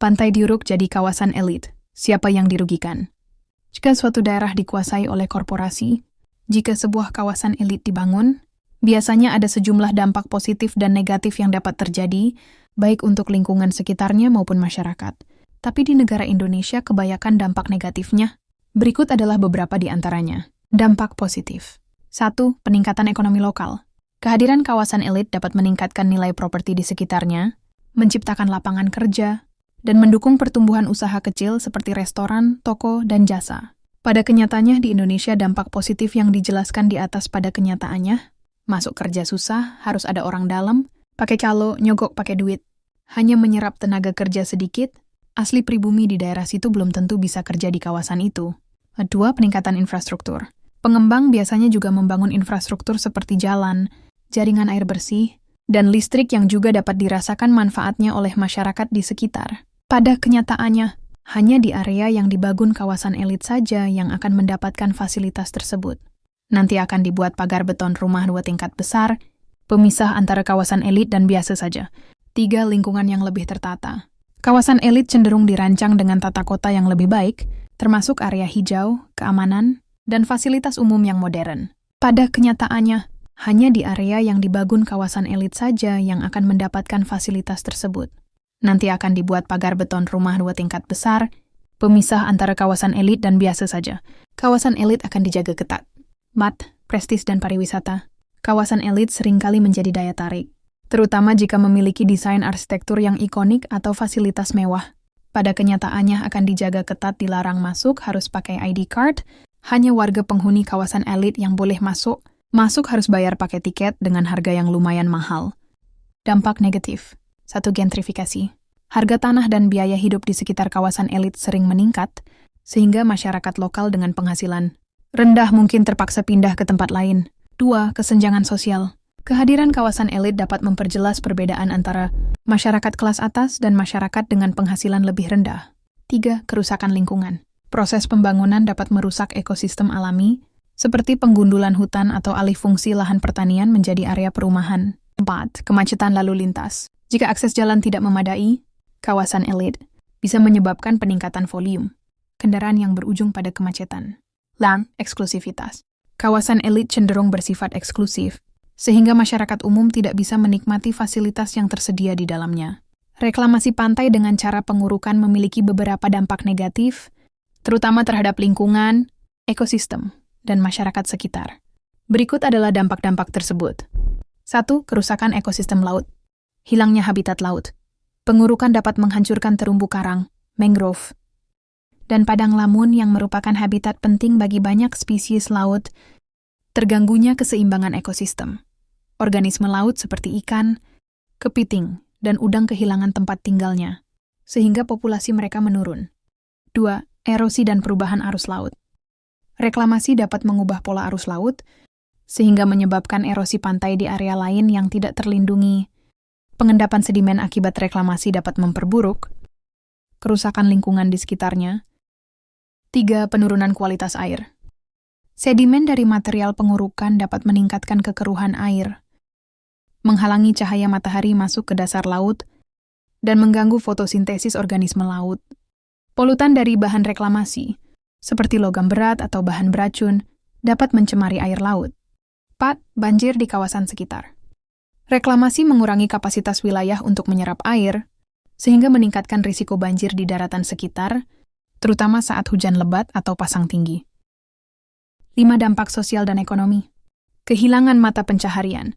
Pantai Diuruk jadi kawasan elit. Siapa yang dirugikan? Jika suatu daerah dikuasai oleh korporasi, jika sebuah kawasan elit dibangun, biasanya ada sejumlah dampak positif dan negatif yang dapat terjadi, baik untuk lingkungan sekitarnya maupun masyarakat. Tapi di negara Indonesia kebanyakan dampak negatifnya. Berikut adalah beberapa di antaranya. Dampak positif. 1. Peningkatan ekonomi lokal. Kehadiran kawasan elit dapat meningkatkan nilai properti di sekitarnya, menciptakan lapangan kerja, dan mendukung pertumbuhan usaha kecil seperti restoran, toko, dan jasa. Pada kenyataannya di Indonesia dampak positif yang dijelaskan di atas pada kenyataannya, masuk kerja susah, harus ada orang dalam, pakai calo, nyogok pakai duit, hanya menyerap tenaga kerja sedikit, asli pribumi di daerah situ belum tentu bisa kerja di kawasan itu. 2. Peningkatan infrastruktur. Pengembang biasanya juga membangun infrastruktur seperti jalan, jaringan air bersih, dan listrik yang juga dapat dirasakan manfaatnya oleh masyarakat di sekitar. Pada kenyataannya, hanya di area yang dibangun kawasan elit saja yang akan mendapatkan fasilitas tersebut. Nanti akan dibuat pagar beton rumah 2 tingkat besar, pemisah antara kawasan elit dan biasa saja. 3. Lingkungan yang lebih tertata. Kawasan elit cenderung dirancang dengan tata kota yang lebih baik, termasuk area hijau, keamanan, dan fasilitas umum yang modern. Pada kenyataannya, hanya di area yang dibangun kawasan elit saja yang akan mendapatkan fasilitas tersebut. Nanti akan dibuat pagar beton rumah 2 tingkat besar, pemisah antara kawasan elit dan biasa saja. Kawasan elit akan dijaga ketat. 4. Prestis dan pariwisata. Kawasan elit seringkali menjadi daya tarik, terutama jika memiliki desain arsitektur yang ikonik atau fasilitas mewah. Pada kenyataannya akan dijaga ketat, dilarang masuk, harus pakai ID card, hanya warga penghuni kawasan elit yang boleh masuk. Masuk harus bayar pakai tiket dengan harga yang lumayan mahal. Dampak negatif. 1. Gentrifikasi. Harga tanah dan biaya hidup di sekitar kawasan elit sering meningkat, sehingga masyarakat lokal dengan penghasilan rendah mungkin terpaksa pindah ke tempat lain. 2. Kesenjangan sosial. Kehadiran kawasan elit dapat memperjelas perbedaan antara masyarakat kelas atas dan masyarakat dengan penghasilan lebih rendah. 3. Kerusakan lingkungan. Proses pembangunan dapat merusak ekosistem alami, seperti penggundulan hutan atau alih fungsi lahan pertanian menjadi area perumahan. 4. Kemacetan lalu lintas. Jika akses jalan tidak memadai, kawasan elit bisa menyebabkan peningkatan volume kendaraan yang berujung pada kemacetan. Eksklusivitas. Kawasan elit cenderung bersifat eksklusif, sehingga masyarakat umum tidak bisa menikmati fasilitas yang tersedia di dalamnya. Reklamasi pantai dengan cara pengurukan memiliki beberapa dampak negatif, terutama terhadap lingkungan, ekosistem, dan masyarakat sekitar. Berikut adalah dampak-dampak tersebut. 1. Kerusakan ekosistem laut. Hilangnya habitat laut. Pengurukan dapat menghancurkan terumbu karang, mangrove, dan padang lamun yang merupakan habitat penting bagi banyak spesies laut. Terganggunya keseimbangan ekosistem. Organisme laut seperti ikan, kepiting, dan udang kehilangan tempat tinggalnya, sehingga populasi mereka menurun. 2. Erosi dan perubahan arus laut. Reklamasi dapat mengubah pola arus laut, sehingga menyebabkan erosi pantai di area lain yang tidak terlindungi. Pengendapan sedimen akibat reklamasi dapat memperburuk kerusakan lingkungan di sekitarnya. 3. Penurunan kualitas air. Sedimen dari material pengurukan dapat meningkatkan kekeruhan air, menghalangi cahaya matahari masuk ke dasar laut, dan mengganggu fotosintesis organisme laut. Polutan dari bahan reklamasi, seperti logam berat atau bahan beracun, dapat mencemari air laut. 4. Banjir di kawasan sekitar. Reklamasi mengurangi kapasitas wilayah untuk menyerap air, sehingga meningkatkan risiko banjir di daratan sekitar, terutama saat hujan lebat atau pasang tinggi. 5. Dampak sosial dan ekonomi. Kehilangan mata pencaharian.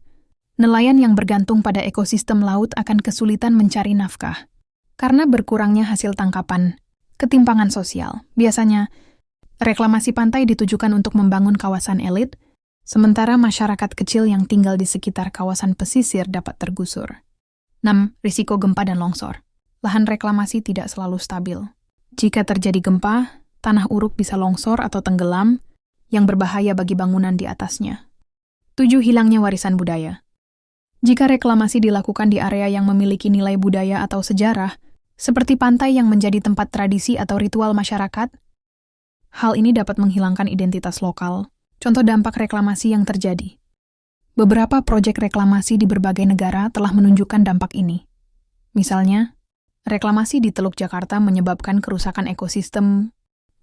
Nelayan yang bergantung pada ekosistem laut akan kesulitan mencari nafkah, karena berkurangnya hasil tangkapan. Ketimpangan sosial. Biasanya, reklamasi pantai ditujukan untuk membangun kawasan elit, sementara masyarakat kecil yang tinggal di sekitar kawasan pesisir dapat tergusur. 6. Risiko gempa dan longsor. Lahan reklamasi tidak selalu stabil. Jika terjadi gempa, tanah uruk bisa longsor atau tenggelam, yang berbahaya bagi bangunan di atasnya. 7. Hilangnya warisan budaya. Jika reklamasi dilakukan di area yang memiliki nilai budaya atau sejarah, seperti pantai yang menjadi tempat tradisi atau ritual masyarakat, hal ini dapat menghilangkan identitas lokal. Contoh dampak reklamasi yang terjadi. Beberapa proyek reklamasi di berbagai negara telah menunjukkan dampak ini. Misalnya, Reklamasi di Teluk Jakarta menyebabkan kerusakan ekosistem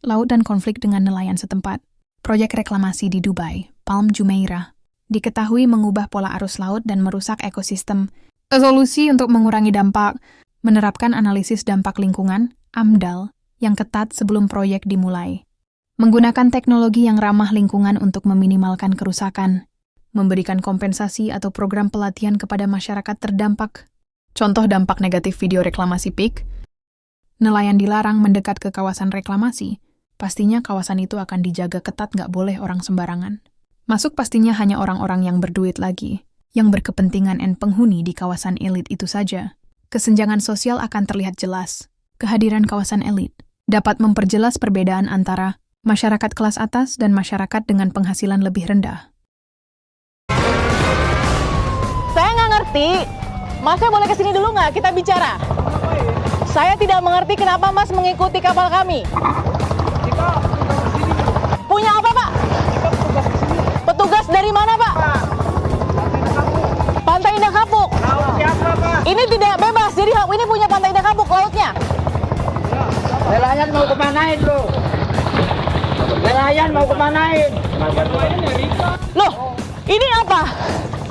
laut dan konflik dengan nelayan setempat. Proyek reklamasi di Dubai, Palm Jumeirah, diketahui mengubah pola arus laut dan merusak ekosistem. Solusi untuk mengurangi dampak, menerapkan analisis dampak lingkungan, AMDAL, yang ketat sebelum proyek dimulai. Menggunakan teknologi yang ramah lingkungan untuk meminimalkan kerusakan. Memberikan kompensasi atau program pelatihan kepada masyarakat terdampak. Contoh dampak negatif video reklamasi PIK, nelayan dilarang mendekat ke kawasan reklamasi. Pastinya kawasan itu akan dijaga ketat, nggak boleh orang sembarangan. Masuk pastinya hanya orang-orang yang berduit lagi, yang berkepentingan dan penghuni di kawasan elit itu saja. Kesenjangan sosial akan terlihat jelas. Kehadiran kawasan elit dapat memperjelas perbedaan antara masyarakat kelas atas dan masyarakat dengan penghasilan lebih rendah. Saya nggak ngerti. Masnya boleh kesini dulu nggak? Kita bicara. Saya tidak mengerti kenapa Mas mengikuti kapal kami. Punya apa, Pak? Petugas dari mana, Pak? Pantai Indah Kapuk. Ini tidak bebas, jadi ini punya Pantai Indah Kapuk lautnya. Nelayan mau kemanain lo? Nelayan mau kemanain? Loh, ini apa?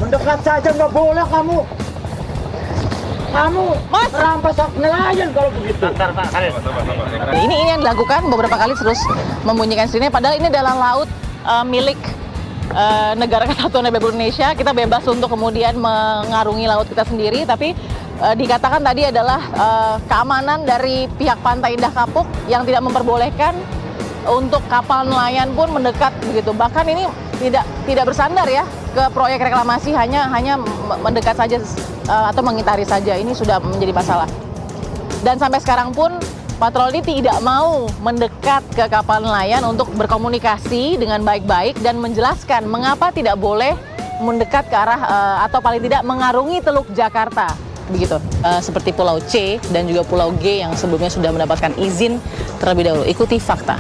Mendekat saja nggak boleh kamu. Kamu Mas, merampas hak nelayan kalau begitu. Ini yang dilakukan beberapa kali terus membunyikan sirine, padahal ini adalah laut milik negara kesatuan Republik Indonesia. Kita bebas untuk kemudian mengarungi laut kita sendiri, tapi dikatakan tadi adalah keamanan dari pihak Pantai Indah Kapuk yang tidak memperbolehkan untuk kapal nelayan pun mendekat begitu. Bahkan ini tidak bersandar ya ke proyek reklamasi, hanya mendekat saja atau mengitari saja. Ini sudah menjadi masalah. Dan sampai sekarang pun patroli tidak mau mendekat ke kapal nelayan untuk berkomunikasi dengan baik-baik dan menjelaskan mengapa tidak boleh mendekat ke arah atau paling tidak mengarungi Teluk Jakarta. Begitu. Seperti Pulau C dan juga Pulau G yang sebelumnya sudah mendapatkan izin terlebih dahulu. Ikuti fakta.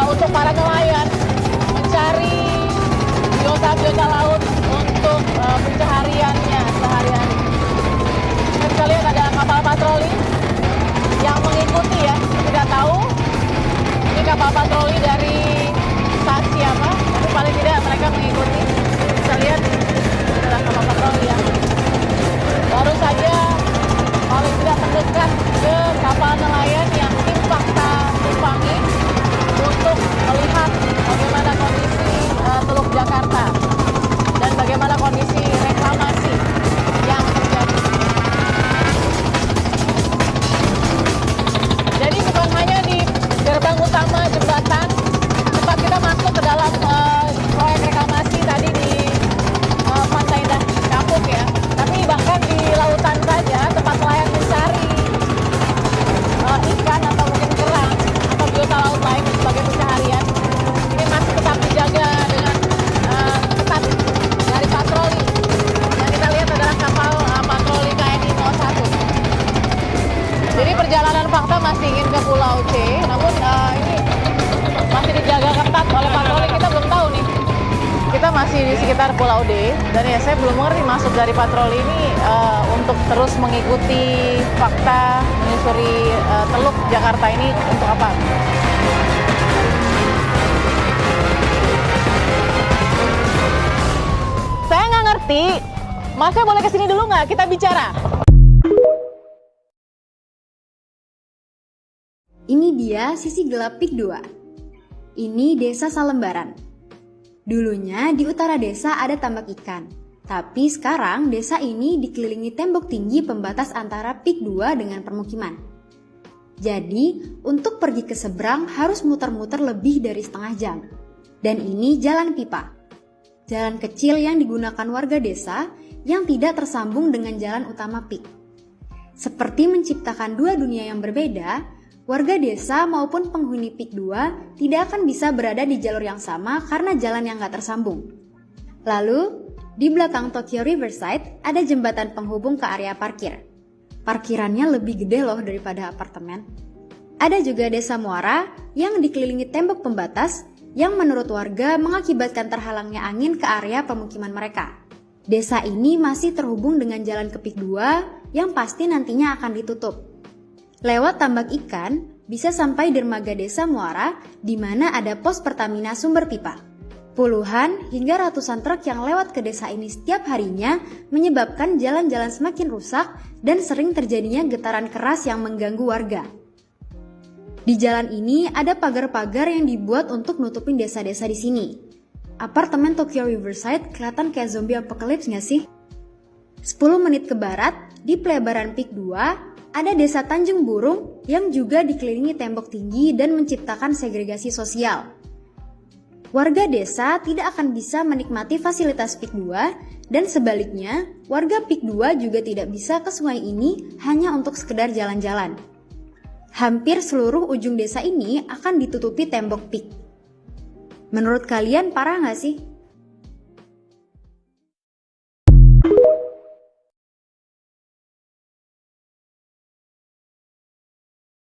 Untuk para nelayan mencari biota laut untuk pencahariannya sehari-hari. Kita lihat ada kapal patroli yang mengikuti ya. Tidak tahu ini kapal patroli dari stasi apa, tapi paling tidak mereka mengikuti. Bisa lihat adalah kapal patroli yang baru saja paling tidak mendekat ke kapal nelayan yang tim fakta tumpangi untuk melihat bagaimana kondisi Teluk Jakarta dan bagaimana kondisi reklamasi yang terjadi. Jadi bukan hanya di gerbang utama jembatan tempat kita masuk ke dalam proyek reklamasi tadi di Pantai Indah Kapuk ya, tapi bahkan di lautan saja tempat nelayan mencari ikan atau mungkin kerang atau biota laut lain sebagai pencaharian ini masih tetap dijaga dengan ketat dari patroli. Yang kita lihat adalah kapal patroli KNI 01. Jadi perjalanan fakta masih ingin ke Pulau C, namun ini masih dijaga ketat oleh patroli. Kita belum tahu nih, kita masih di sekitar Pulau D, dan ya saya belum mengerti maksud dari patroli ini untuk terus mengikuti fakta menyusuri Teluk Jakarta ini untuk apa? Saya nggak ngerti. Masnya boleh kesini dulu nggak? Kita bicara. Ini dia sisi gelap PIK 2. Ini desa Salembaran. Dulunya di utara desa ada tambak ikan. Tapi sekarang desa ini dikelilingi tembok tinggi pembatas antara PIK 2 dengan permukiman. Jadi, untuk pergi ke seberang harus muter-muter lebih dari setengah jam. Dan ini jalan pipa. jalan kecil yang digunakan warga desa yang tidak tersambung dengan jalan utama PIK. Seperti menciptakan dua dunia yang berbeda, warga desa maupun penghuni PIK 2 tidak akan bisa berada di jalur yang sama karena jalan yang gak tersambung. Lalu, di belakang Tokyo Riverside ada jembatan penghubung ke area parkir. Parkirannya lebih gede loh daripada apartemen. Ada juga desa Muara yang dikelilingi tembok pembatas yang menurut warga mengakibatkan terhalangnya angin ke area pemukiman mereka. Desa ini masih terhubung dengan jalan ke PIK 2 yang pasti nantinya akan ditutup. Lewat tambak ikan, bisa sampai dermaga desa Muara di mana ada pos Pertamina sumber pipa. Puluhan hingga ratusan truk yang lewat ke desa ini setiap harinya menyebabkan jalan-jalan semakin rusak dan sering terjadinya getaran keras yang mengganggu warga. Di jalan ini ada pagar-pagar yang dibuat untuk nutupin desa-desa di sini. Apartemen Tokyo Riverside kelihatan kayak zombie apocalypse nggak sih? 10 menit ke barat, di pelebaran PIK 2, ada desa Tanjung Burung yang juga dikelilingi tembok tinggi dan menciptakan segregasi sosial. Warga desa tidak akan bisa menikmati fasilitas PIK 2 dan sebaliknya, warga PIK 2 juga tidak bisa ke sungai ini hanya untuk sekedar jalan-jalan. Hampir seluruh ujung desa ini akan ditutupi tembok PIK. Menurut kalian parah nggak sih?